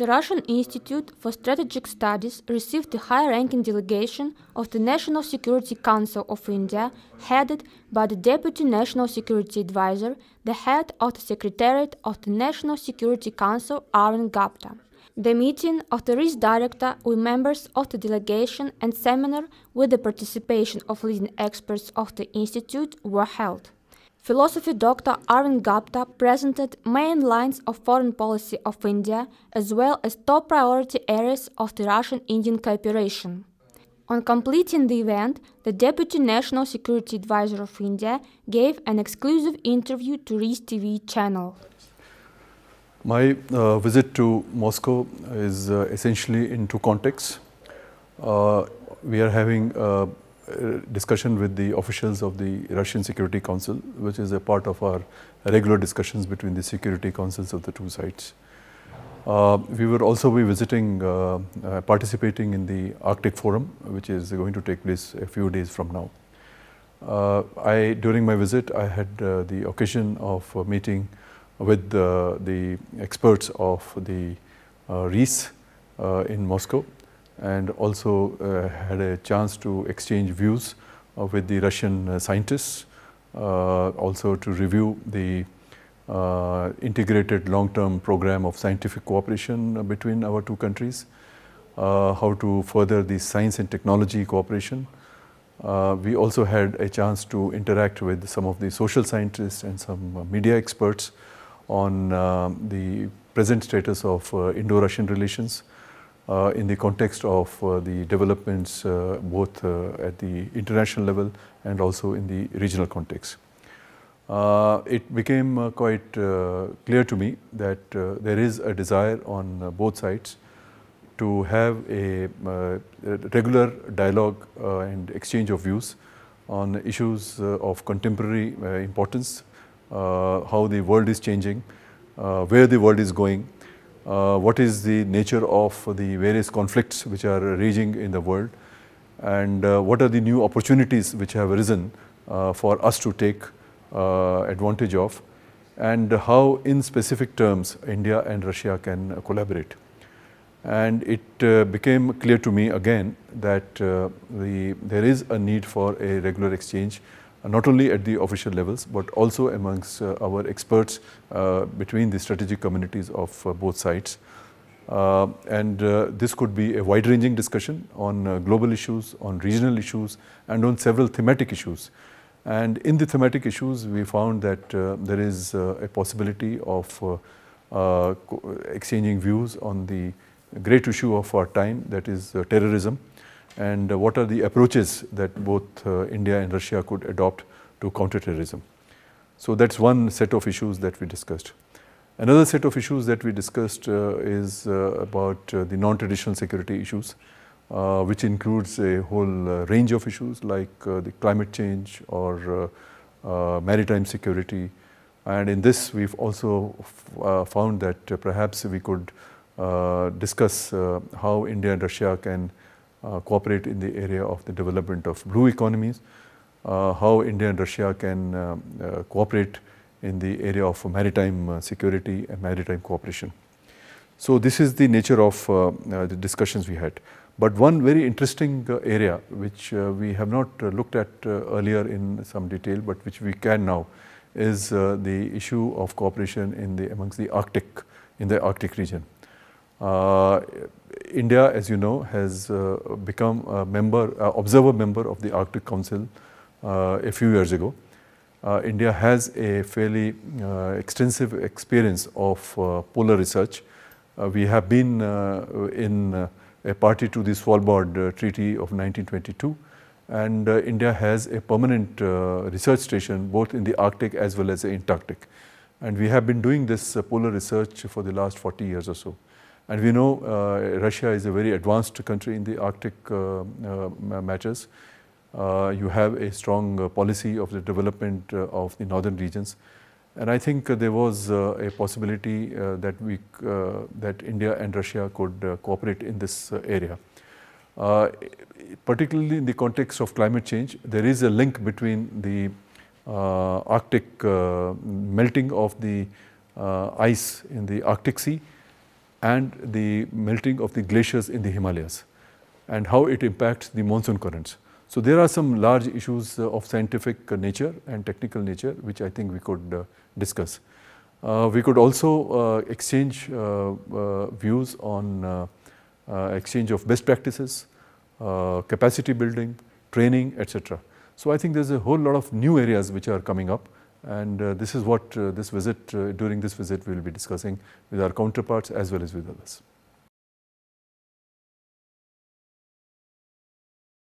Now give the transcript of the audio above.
The Russian Institute for Strategic Studies received a high-ranking delegation of the National Security Council of India, headed by the Deputy National Security Advisor, the head of the Secretariat of the National Security Council, Arvind Gupta. The meeting of the RIS director with members of the delegation and seminar with the participation of leading experts of the institute were held. Philosophy Dr. Arvind Gupta presented main lines of foreign policy of India as well as top priority areas of the Russian-Indian cooperation. On completing the event, the Deputy National Security Advisor of India gave an exclusive interview to RIS TV channel. My visit to Moscow is essentially in two contexts. We are having discussion with the officials of the Russian Security Council, which is a part of our regular discussions between the security councils of the two sides. We will also be visiting, participating in the Arctic Forum, which is going to take place a few days from now. During my visit, I had the occasion of meeting with the experts of the RIS in Moscow, and also had a chance to exchange views with the Russian scientists, also to review the integrated long-term program of scientific cooperation between our two countries, how to further the science and technology cooperation. We also had a chance to interact with some of the social scientists and some media experts on the present status of Indo-Russian relations, in the context of the developments both at the international level and also in the regional context. It became quite clear to me that there is a desire on both sides to have a regular dialogue and exchange of views on issues of contemporary importance, how the world is changing, where the world is going, what is the nature of the various conflicts which are raging in the world, and what are the new opportunities which have arisen for us to take advantage of, and how in specific terms India and Russia can collaborate. And it became clear to me again that there is a need for a regular exchange, not only at the official levels but also amongst our experts between the strategic communities of both sides. This could be a wide-ranging discussion on global issues, on regional issues, and on several thematic issues. And in the thematic issues, we found that there is a possibility of exchanging views on the great issue of our time, that is terrorism, and what are the approaches that both India and Russia could adopt to counter terrorism. So that's one set of issues that we discussed. Another set of issues that we discussed is about the non-traditional security issues, which includes a whole range of issues like the climate change or maritime security. And in this, we've also found that perhaps we could discuss how India and Russia can cooperate in the area of the development of blue economies, how India and Russia can cooperate in the area of maritime security and maritime cooperation. So this is the nature of the discussions we had. But one very interesting area which we have not looked at earlier in some detail, but which we can now, is the issue of cooperation amongst the Arctic region. India, as you know, has become a observer member of the Arctic Council a few years ago. India has a fairly extensive experience of polar research. We have been in a party to the Svalbard Treaty of 1922, and India has a permanent research station both in the Arctic as well as the Antarctic. And we have been doing this polar research for the last 40 years or so. And we know Russia is a very advanced country in the Arctic matters. You have a strong policy of the development of the northern regions. And I think there was a possibility that India and Russia could cooperate in this area. Particularly in the context of climate change, there is a link between the Arctic melting of the ice in the Arctic Sea and the melting of the glaciers in the Himalayas and how it impacts the monsoon currents. So there are some large issues of scientific nature and technical nature which I think we could discuss. We could also exchange views on exchange of best practices, capacity building, training, etc. So I think there's a whole lot of new areas which are coming up, and this is what during this visit we will be discussing with our counterparts as well as with others.